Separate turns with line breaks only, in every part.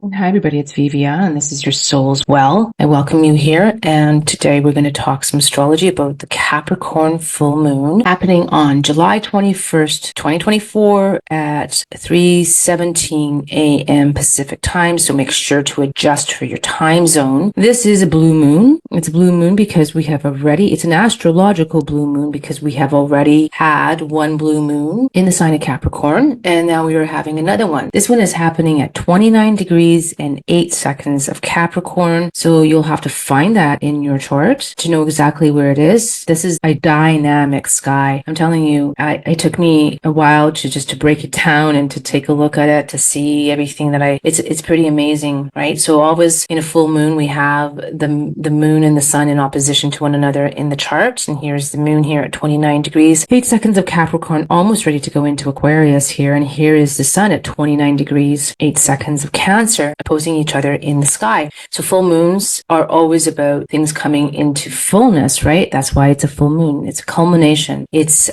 Hi, everybody. It's Vivia, and this is your Soul's Well. I welcome you here. And today we're going to talk some astrology about the Capricorn Full Moon happening on July 21st, 2024 at 3:17 a.m. Pacific time. So make sure to adjust for your time zone. This is a blue moon. It's a blue moon because it's an astrological blue moon because we have already had one blue moon in the sign of Capricorn. And now we are having another one. This one is happening at 29 degrees and 8 seconds of Capricorn. So you'll have to find that in your chart to know exactly where it is. This is a dynamic sky. I'm telling you, it took me a while to break it down and to take a look at it, to see everything it's pretty amazing, right? So always in a full moon, we have the moon and the sun in opposition to one another in the chart. And here's the moon here at 29 degrees, 8 seconds of Capricorn, almost ready to go into Aquarius here. And here is the sun at 29 degrees, 8 seconds of Cancer, opposing each other in the sky. So full moons are always about things coming into fullness, right? That's why it's a full moon. It's a culmination. It's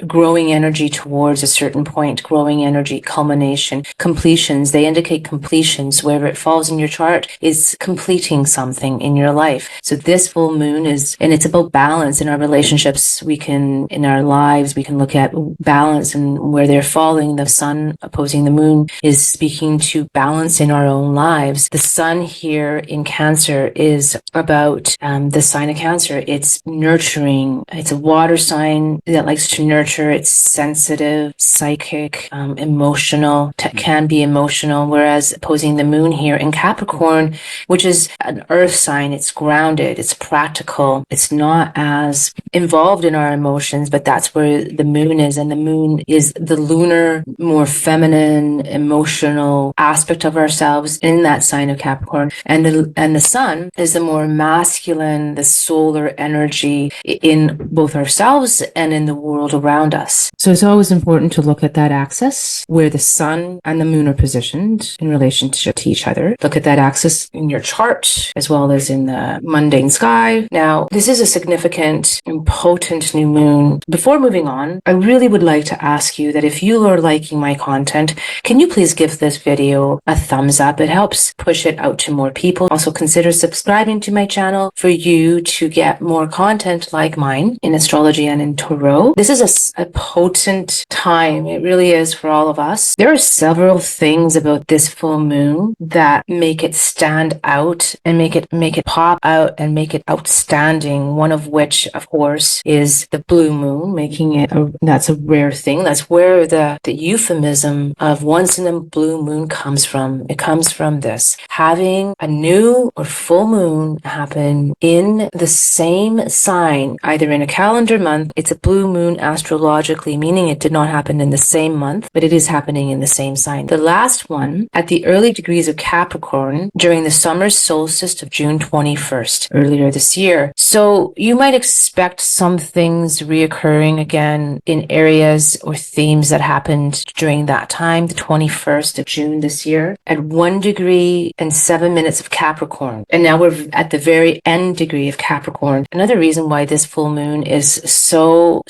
growing energy towards a certain point, growing energy, culmination, completions. They indicate completions. Wherever it falls in your chart is completing something in your life. So this full moon and it's about balance in our relationships. In our lives, we can look at balance and where they're falling. The sun opposing the moon is speaking to balance in our own lives. The sun here in Cancer is about the sign of Cancer. It's nurturing. It's a water sign that likes to nurture. It's sensitive, psychic, emotional, can be emotional, whereas opposing the moon here in Capricorn, which is an earth sign, it's grounded, it's practical, it's not as involved in our emotions, but that's where the moon is. And the moon is the lunar, more feminine, emotional aspect of ourselves in that sign of Capricorn. And the sun is the more masculine, the solar energy in both ourselves and in the world around us. So it's always important to look at that axis where the sun and the moon are positioned in relationship to each other. Look at that axis in your chart as well as in the mundane sky. Now, this is a significant and potent new moon. Before moving on, I really would like to ask you that if you are liking my content, can you please give this video a thumbs up? It helps push it out to more people. Also consider subscribing to my channel for you to get more content like mine in astrology and in tarot. This is a potent time. It really is for all of us. There are several things about this full moon that make it stand out and make it pop out and make it outstanding. One of which, of course, is the blue moon, making it that's a rare thing. That's where the euphemism of once in a blue moon comes from. It comes from this, having a new or full moon happen in the same sign, either in a calendar month. It's a blue moon astrologically, meaning it did not happen in the same month, but it is happening in the same sign. The last one at the early degrees of Capricorn during the summer solstice of June 21st, earlier this year. So you might expect some things reoccurring again in areas or themes that happened during that time, the 21st of June this year, at 1 degree and 7 minutes of Capricorn. And now we're at the very end degree of Capricorn. Another reason why this full moon is so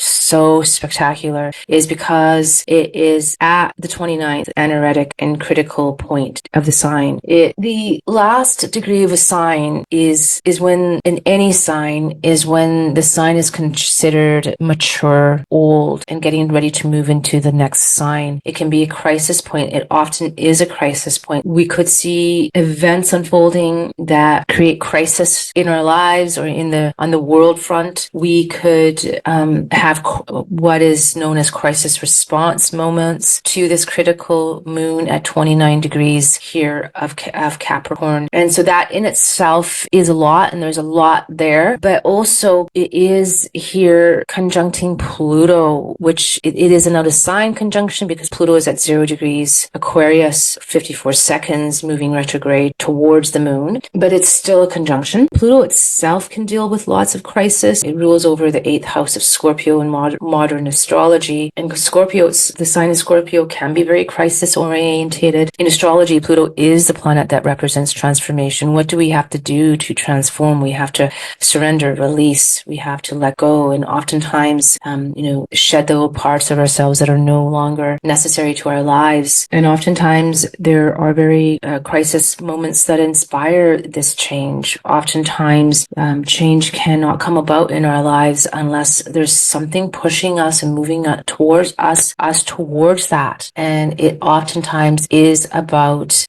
spectacular is because it is at the 29th anaretic and critical point of the sign. The last degree of a sign is when, in any sign, is when the sign is considered mature, old, and getting ready to move into the next sign. It can be a crisis point. It often is a crisis point. We could see events unfolding that create crisis in our lives or on the world front. We could have what is known as crisis response moments to this critical moon at 29 degrees here of Capricorn. And so that in itself is a lot, and there's a lot there, but also it is here conjuncting Pluto, which it is another sign conjunction because Pluto is at 0 degrees Aquarius, 54 seconds, moving retrograde towards the moon, but it's still a conjunction. Pluto itself can deal with lots of crisis. It rules over the 8th house of Scorpio in modern astrology, and the sign of Scorpio can be very crisis orientated. In astrology, Pluto is the planet that represents transformation. What do we have to do to transform? We have to surrender, release. We have to let go, and oftentimes, shed those parts of ourselves that are no longer necessary to our lives. And oftentimes, there are very very crisis moments that inspire this change. Oftentimes, change cannot come about in our lives unless there's something pushing us and moving towards us towards that. And it oftentimes is about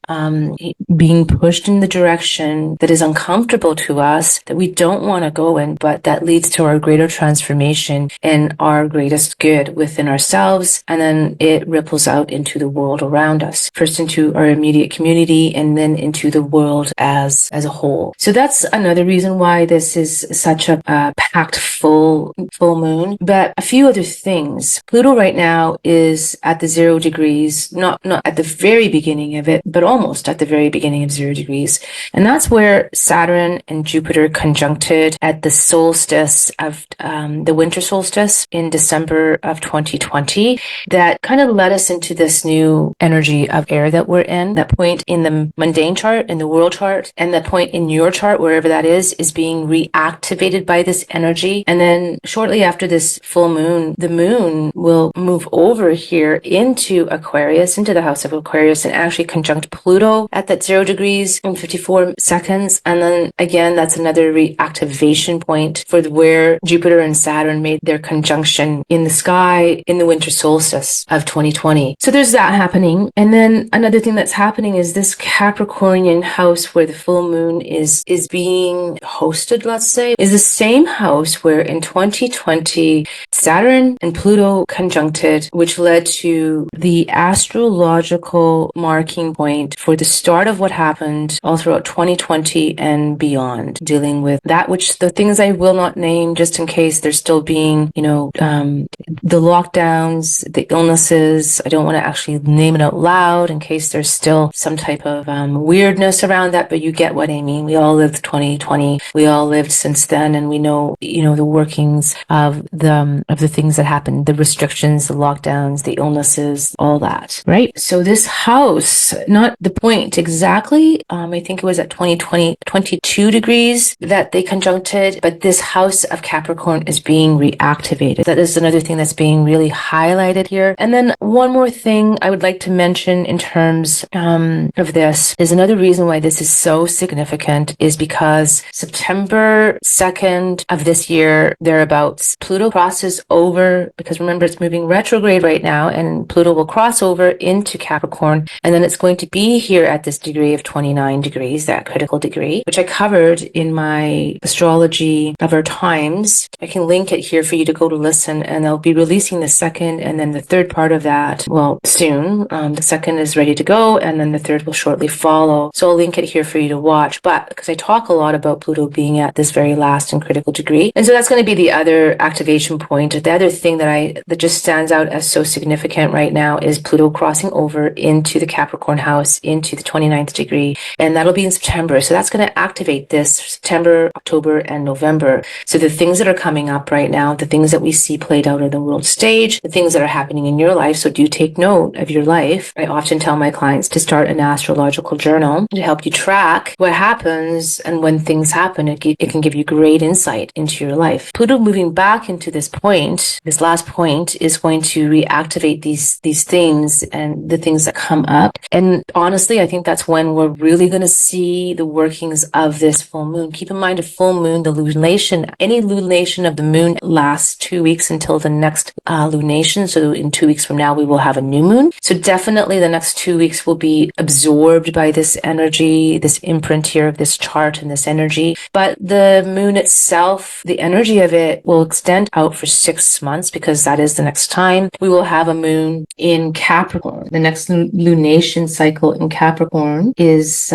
being pushed in the direction that is uncomfortable to us, that we don't want to go in, but that leads to our greater transformation and our greatest good within ourselves. And then it ripples out into the world around us, first into our immediate community and then into the world as a whole. So that's another reason why this is such a packed full moon. But a few other things. Pluto right now is at the 0 degrees, not at the very beginning of it, but almost at the very beginning of 0 degrees. And that's where Saturn and Jupiter conjuncted at the solstice of the winter solstice in December of 2020. That kind of led us into this new energy of air that we're in. That point in the mundane chart, in the world chart, and that point in your chart, wherever that is being reactivated by this energy. And then shortly after this full moon, the moon will move over here into Aquarius, into the house of Aquarius, and actually conjunct Pluto at that 0 degrees in 54 seconds. And then again, that's another reactivation point for where Jupiter and Saturn made their conjunction in the sky in the winter solstice of 2020. So there's that happening. And then another thing that's happening is this Capricornian house where the full moon is being hosted, let's say, is the same house where in 2020 Saturn and Pluto conjuncted, which led to the astrological marking point for the start of what happened all throughout 2020 and beyond, dealing with that which the things I will not name just in case they're still being, the lockdowns, the illnesses. I don't want to actually name it out loud in case there's still some type of weirdness around that, but you get what I mean. We all lived 2020. We all lived since then, and we know, the workings of the things that happened, the restrictions, the lockdowns, the illnesses, all that, right? So this house, not the point exactly, I think it was at 22 degrees that they conjuncted, but this house of Capricorn is being reactivated. That is another thing that's being really highlighted here. And then one more thing I would like to mention in terms of this is another reason why this is so significant is because September 2nd of this year, thereabouts, Pluto crosses over, because remember it's moving retrograde right now, and Pluto will cross over into Capricorn, and then it's going to be here at this degree of 29 degrees, that critical degree, which I covered in my astrology of our times. I can link it here for you to go to listen, and I'll be releasing the second and then the third part of that, well, soon. The second is ready to go, and then the third will shortly follow. So I'll link it here for you to watch. But because I talk a lot about Pluto being at this very last and critical degree, and so that's going to be the other activation point. The other thing that just stands out as so significant right now is Pluto crossing over into the Capricorn house, into the 29th degree, and that'll be in September. So that's going to activate this September, October, and November. So the things that are coming up right now, the things that we see played out on the world stage, the things that are happening in your life. So do take note of your life. I often tell my clients to start an astrological journal to help you track what happens, and when things happen, it can give you great insight into your life. Pluto moving back into this point, this last point, is going to reactivate these things and the things that come up. And honestly, I think that's when we're really going to see the workings of this full moon. Keep in mind, a full moon, the lunation, any lunation of the moon lasts 2 weeks until the next lunation. So in 2 weeks from now, we will have a new moon. So definitely the next 2 weeks will be absorbed by this energy, this imprint here of this chart and this energy. But the moon itself, the energy of it will extend out for 6 months, because that is the next time we will have a moon in Capricorn. The next lunation cycle in Capricorn is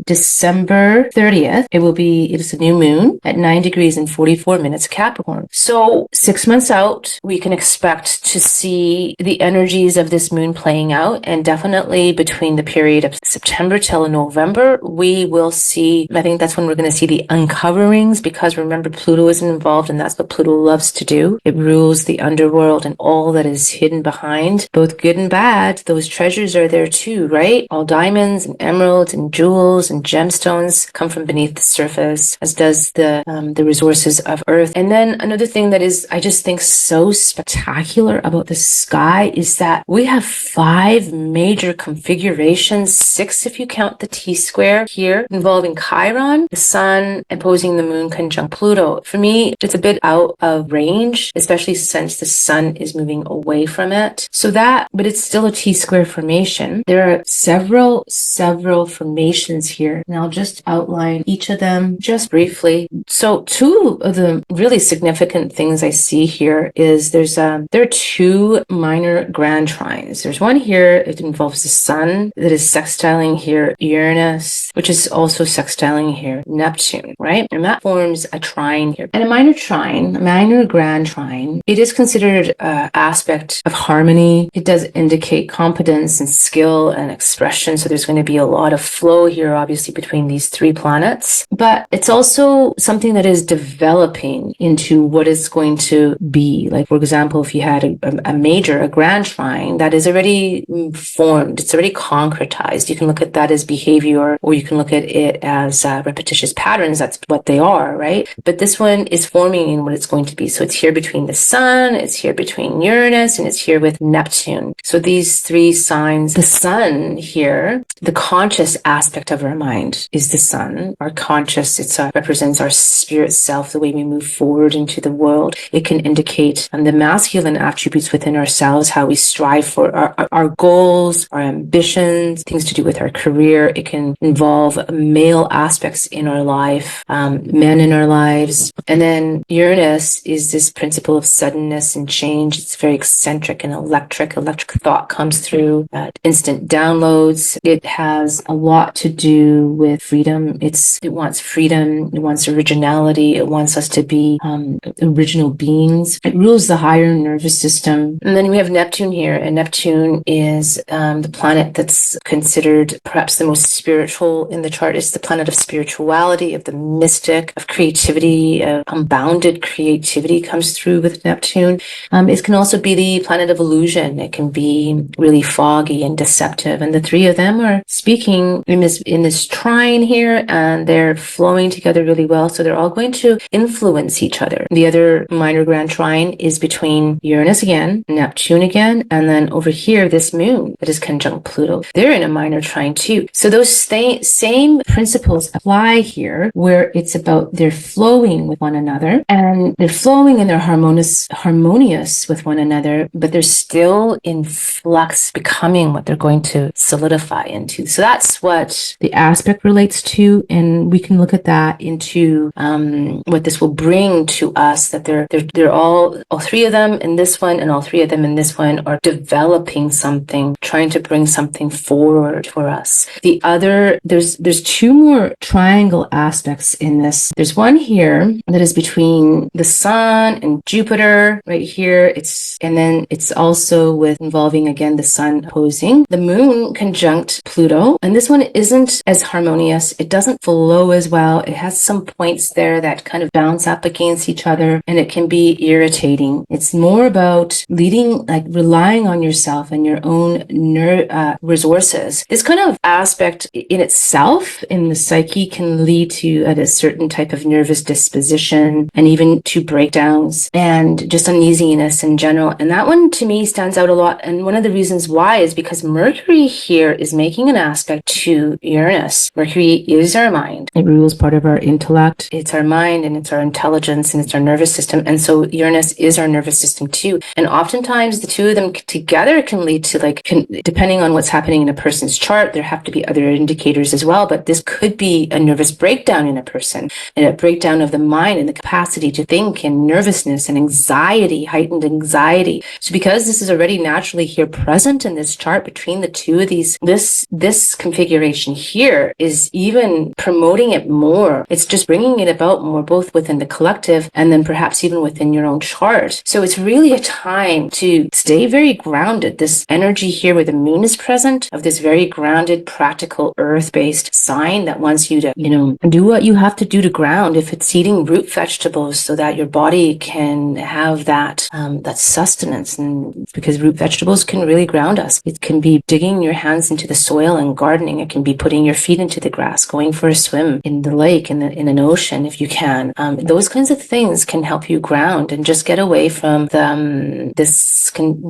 December 30th. It is a new moon at 9 degrees and 44 minutes Capricorn. So 6 months out, we can expect to see the energies of this moon playing out. And definitely between the period of September till November, we will see, I think that's when we're going to see the uncoverings, because remember, Pluto isn't involved, and that's what Pluto loves to do. It rules the underworld and all that is hidden behind, both good and bad. Those treasures are there too, right? All diamonds and emeralds and jewels and gemstones come from beneath the surface, as does the resources of Earth. And then another thing that is, I just think, so spectacular about the sky is that we have 5 major configurations observation, 6 if you count the T-square here, involving Chiron, the sun opposing the moon conjunct Pluto. For me, it's a bit out of range, especially since the sun is moving away from it. So that, but it's still a T-square formation. There are several formations here, and I'll just outline each of them just briefly. So two of the really significant things I see here is there are 2 minor grand trines. There's one here, it involves the sun that is sextiling here Uranus, which is also sextiling here Neptune, right? And that forms a trine here. And a minor grand trine, it is considered an aspect of harmony. It does indicate competence and skill and expression. So there's going to be a lot of flow here, obviously, between these 3 planets. But it's also something that is developing into what it's going to be. Like, for example, if you had a grand trine that is already formed, it's already concretized. You can look at that as behavior, or you can look at it as repetitious patterns. That's what they are, right? But this one is forming in what it's going to be. So it's here between the sun, it's here between Uranus, and it's here with Neptune. So these 3 signs, the sun here, the conscious aspect of our mind is the sun. Our conscious, it represents our spirit self, the way we move forward into the world. It can indicate the masculine attributes within ourselves, how we strive for our goals, our ambitions, things to do with our career. It can involve male aspects in our life, men in our lives. And then Uranus is this principle of suddenness and change. It's very eccentric and electric. Electric thought comes through, instant downloads. It has a lot to do with freedom. It wants freedom. It wants originality. It wants us to be original beings. It rules the higher nervous system. And then we have Neptune here, and Neptune is the planet that's considered perhaps the most spiritual in the chart. It's the planet of spirituality, of the mystic, of creativity, unbounded creativity comes through with Neptune. It can also be the planet of illusion. It can be really foggy and deceptive. And the 3 of them are speaking in this trine here, and they're flowing together really well. So they're all going to influence each other. The other minor grand trine is between Uranus again, Neptune again, and then over here, this moon that is conjunct Pluto. They're in a minor trine too. So those same principles apply here, where it's about they're flowing with one another, and they're flowing and they're harmonious with one another, but they're still in flux, becoming what they're going to solidify into. So that's what the aspect relates to, and we can look at that into what this will bring to us, that they're all 3 of them in this one and all 3 of them in this one are developing something, trying to bring something forward for us. The other, there's 2 more triangle aspects in this. There's one here that is between the sun and Jupiter right here. And then it's also with involving again the sun opposing the moon conjunct Pluto. And this one isn't as harmonious. It doesn't flow as well. It has some points there that kind of bounce up against each other, and it can be irritating. It's more about relying on yourself and your own resources. This kind of aspect in itself in the psyche can lead to a certain type of nervous disposition, and even to breakdowns and just uneasiness in general. And that one to me stands out a lot. And one of the reasons why is because Mercury here is making an aspect to Uranus. Mercury is our mind. It rules part of our intellect. It's our mind, and it's our intelligence, and it's our nervous system. And so Uranus is our nervous system too. And oftentimes the 2 of them together can lead to depending on what's happening in a person's chart, there have to be other indicators as well. But this could be a nervous breakdown in a person, and a breakdown of the mind and the capacity to think, and nervousness and anxiety, heightened anxiety. So because this is already naturally here present in this chart between the 2 of these, this configuration here is even promoting it more. It's just bringing it about more, both within the collective and then perhaps even within your own chart. So it's really a time to stay very grounded. This energy here where the moon is present, of this very grounded, practical, earth-based sign that wants you to, do what you have to do to ground. If it's eating root vegetables so that your body can have that sustenance, and because root vegetables can really ground us. It can be digging your hands into the soil and gardening. It can be putting your feet into the grass, going for a swim in the lake, in an ocean if you can. Those kinds of things can help you ground and just get away from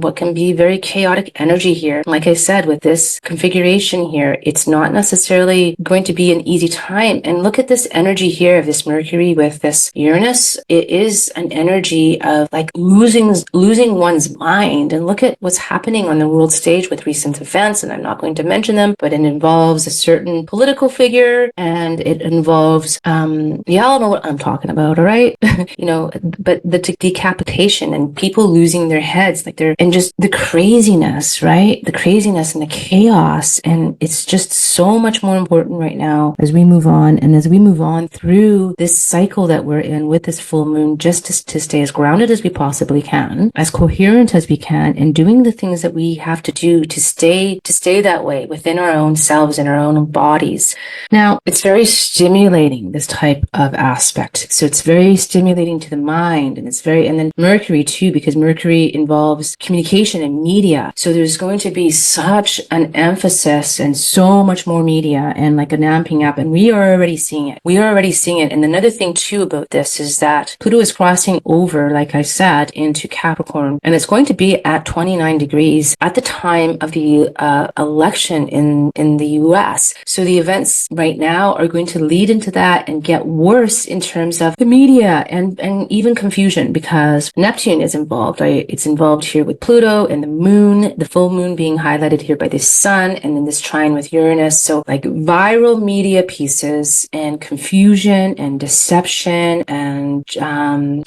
what can be very chaotic energy here. Like I said, with this configuration here, it's not necessarily going to be an easy time. And look at this energy here of this Mercury with this Uranus. It is an energy of like losing one's mind. And look at what's happening on the world stage with recent events. And I'm not going to mention them, but it involves a certain political figure, and it involves, y'all know what I'm talking about, all right? But the decapitation and people losing their heads, and just the craziness, right? The craziness and the chaos. And it's just so much more important right now as we move on, and as we move on through this cycle that we're in with this full moon, just to stay as grounded as we possibly can, as coherent as we can, and doing the things that we have to do to stay that way within our own selves and our own bodies. Now, it's very stimulating, this type of aspect. So it's very stimulating to the mind, and then Mercury too, because Mercury involves communication and media. So there's going to be such an emphasis and so much more media and like an amping up, and we are already seeing it. And another thing too about this is that Pluto is crossing over, like I said, into Capricorn, and it's going to be at 29 degrees at the time of the election in the US. So the events right now are going to lead into that and get worse in terms of the media and even confusion, because Neptune is involved, right? It's involved here with Pluto and the moon, the full moon being highlighted here by the sun, and then this trine with Uranus. So like viral media pieces and confusion and deception and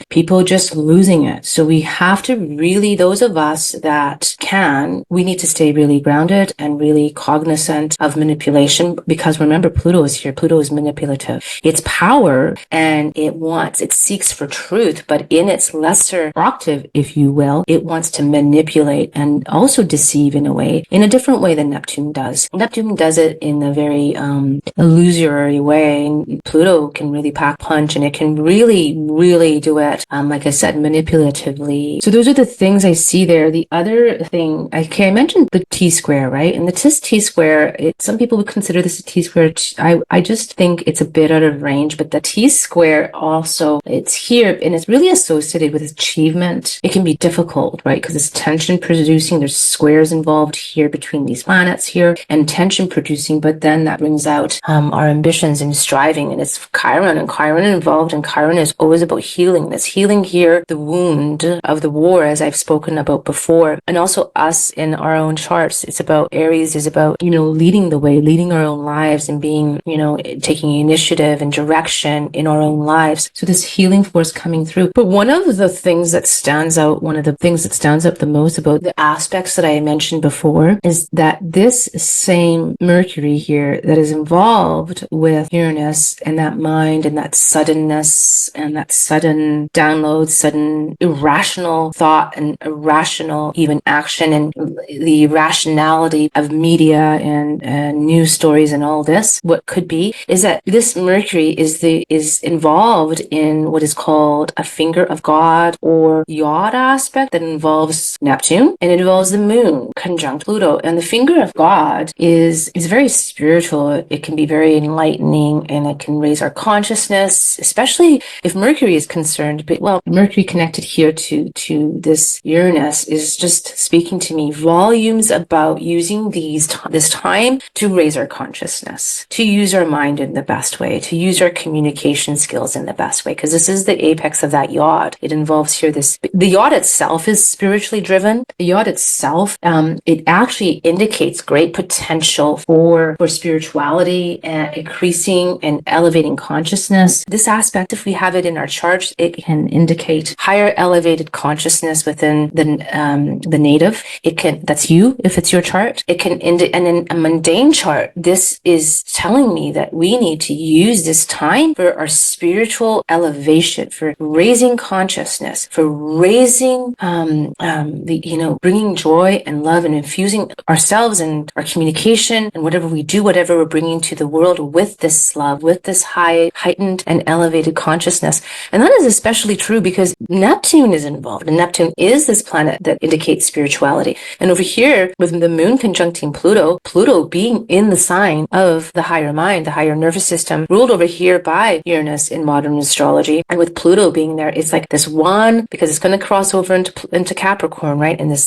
people just losing it. So we have to really, those of us that can, we need to stay really grounded and really cognizant of manipulation, because remember, Pluto is here. Pluto is manipulative. It's power, and it seeks for truth, but in its lesser octave, if you will, it wants to manipulate and also deceive in a different way than Neptune does. Neptune does it in a very illusory way, and Pluto can really pack punch, and it can really, really do it, like I said, manipulatively. So those are the things I see there. The other thing, I mentioned the T-square, right? And the T-square, some people would consider this a T-square. I just think it's a bit out of range, but the T-square also, it's here, and it's really associated with achievement. It can be difficult, right? Because it's tension producing. There's squares involved here between these planets here, and tension producing, but then that brings out our ambitions and striving, and it's Chiron, and Chiron involved, and Chiron is always about healing. This healing here, the wound of the war, as I've spoken about before, and also us in our own charts. It's about Aries is about, leading the way, leading our own lives, and being, taking initiative and direction in our own lives. So this healing force coming through. But one of the things that stands out the most about the aspects that I mentioned before is that this same Mercury here that is involved with Uranus and that mind and that suddenness and that sudden download, sudden irrational thought and irrational even action, and the irrationality of media and news stories and all this, what could be is that this Mercury is involved in what is called a finger of God or Yod aspect that involves Neptune, and it involves the moon conjunct Pluto. And the finger of God is very spiritual. It can be very enlightening, and it can raise our consciousness, especially if Mercury is concerned. But Mercury connected here to this Uranus is just speaking to me volumes about using this time to raise our consciousness, to use our mind in the best way, to use our communication skills in the best way, because this is the apex of that Yod. It involves here the Yod itself is spiritually driven. The Yod itself, it actually indicates great potential for spirituality and increasing and elevating consciousness. This aspect, if we have it in our charts, it can indicate higher elevated consciousness within the native. That's you, if it's your chart. It can and in a mundane chart, this is telling me that we need to use this time for our spiritual elevation, for raising consciousness, for raising bringing joy and love, and infusing ourselves and our communication and whatever we do, whatever we're bringing to the world with this love, with this heightened and elevated consciousness. And that is especially true because Neptune is involved, and Neptune is this planet that indicates spirituality. And over here with the moon conjuncting Pluto being in the sign of the higher mind, the higher nervous system, ruled over here by Uranus in modern astrology, and with Pluto being there, it's like this one, because it's going to cross over into Capricorn, right? And this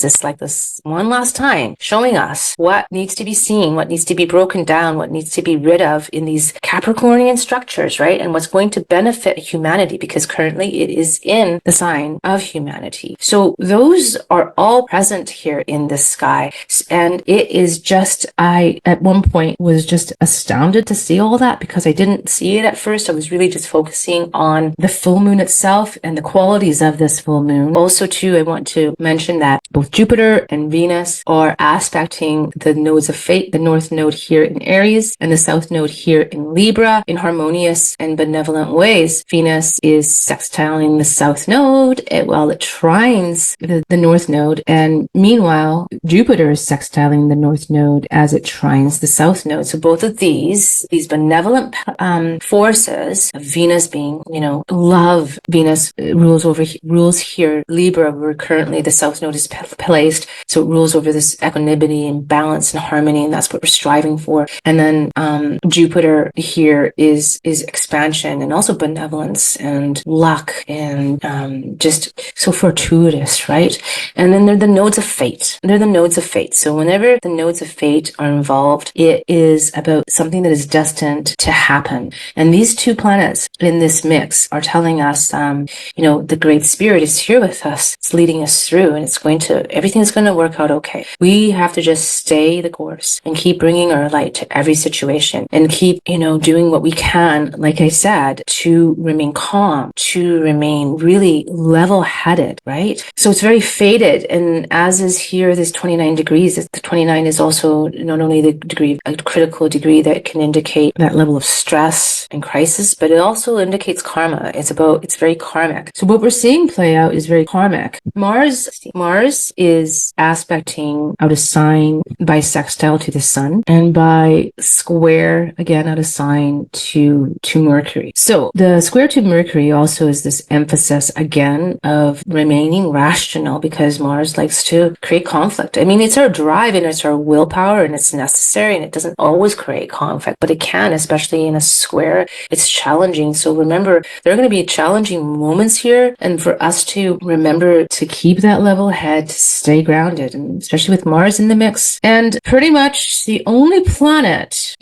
one last time showing us us what needs to be seen, what needs to be broken down, what needs to be rid of in these Capricornian structures, right? And what's going to benefit humanity, because currently it is in the sign of humanity. So those are all present here in the sky. And it is just, I at one point was just astounded to see all that, because I didn't see it at first. I was really just focusing on the full moon itself and the qualities of this full moon. Also too, I want to mention that both Jupiter and Venus are aspecting the nodes of fate, the north node here in Aries and the south node here in Libra, in harmonious and benevolent ways. Venus is sextiling the south node while it trines the north node, and meanwhile Jupiter is sextiling the north node as it trines the south node. So both of these benevolent forces, Venus being, love. Venus rules here Libra, where currently the south node is placed, so it rules over this equanimity and balance and harmony, and that's what we're striving for. And then Jupiter here is expansion and also benevolence and luck and just so fortuitous, right? And then they're the nodes of fate. So whenever the nodes of fate are involved, it is about something that is destined to happen. And these two planets in this mix are telling us, the Great Spirit is here with us. It's leading us through, and everything's going to work out okay. We have to just stay the course and keep bringing our light to every situation and keep, doing what we can, like I said, to remain calm, to remain really level-headed, right? So it's very fated. And as is here, this 29 degrees, the 29 is also not only a critical degree that can indicate that level of stress and crisis, but it also indicates karma. It's very karmic. So what we're seeing play out is very karmic. Mars is aspecting out of sign by sextile to the sun, and by square again out of sign to Mercury. So the square to Mercury also is this emphasis again of remaining rational, because Mars likes to create conflict. I mean, it's our drive and it's our willpower, and it's necessary, and it doesn't always create conflict, but it can, especially in a square. It's challenging. So remember, there are going to be challenging moments here, and for us to remember to keep that level head, to stay grounded, and especially with Mars in the mix. And pretty much the only planet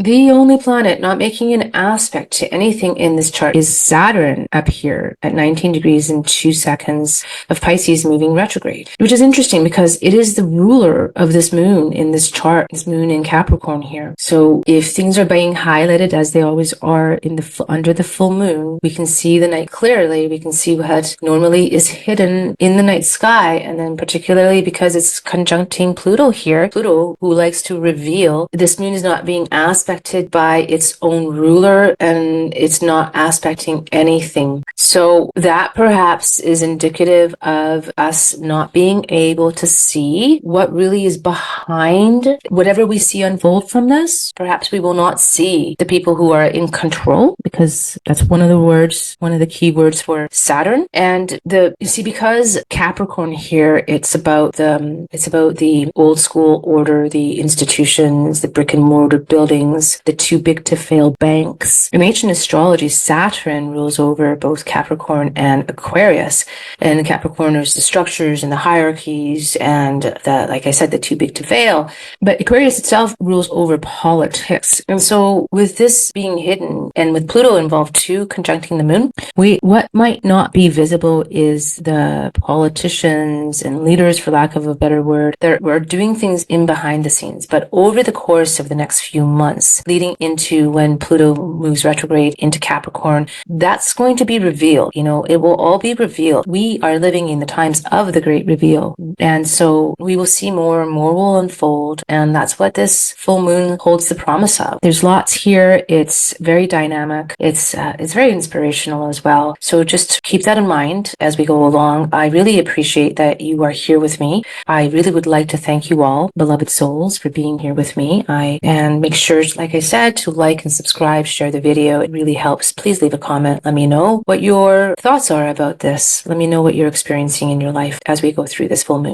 not making an aspect to anything in this chart is Saturn up here at 19 degrees and 2 seconds of Pisces, moving retrograde, which is interesting because it is the ruler of this moon in this chart, this moon in Capricorn here. So if things are being highlighted as they always are under the full moon, we can see the night clearly. We can see what normally is hidden in the night sky, and then particularly because it's conjuncting Pluto here, Pluto, who likes to reveal. This moon is not being aspected by its own ruler, and it's not aspecting anything. So that perhaps is indicative of us not being able to see what really is behind whatever we see unfold from this. Perhaps we will not see the people who are in control, because that's one of the key words for Saturn. And because Capricorn here, it's about the old school order, the institutions, the brick and mortar buildings, the too big to fail banks. In ancient astrology, Saturn rules over both Capricorn and Aquarius. And Capricorn is the structures and the hierarchies and like I said, the too big to fail. But Aquarius itself rules over politics. And so with this being hidden and with Pluto involved too, conjuncting the moon, what might not be visible is the politicians and leaders, for lack of a better word, that were doing things in behind the scenes. But over the course of the next few months, leading into when Pluto moves retrograde into Capricorn, that's going to be revealed. It will all be revealed. We are living in the times of the great reveal. And so we will see more and more will unfold. And that's what this full moon holds the promise of. There's lots here. It's very dynamic. It's very inspirational as well. So just keep that in mind as we go along. I really appreciate that you are here with me. I really would like to thank you all, beloved souls, for being here with me. And make sure, like I said, to like and subscribe, share the video. It really helps. Please leave a comment. Let me know what your thoughts are about this. Let me know what you're experiencing in your life as we go through this full moon.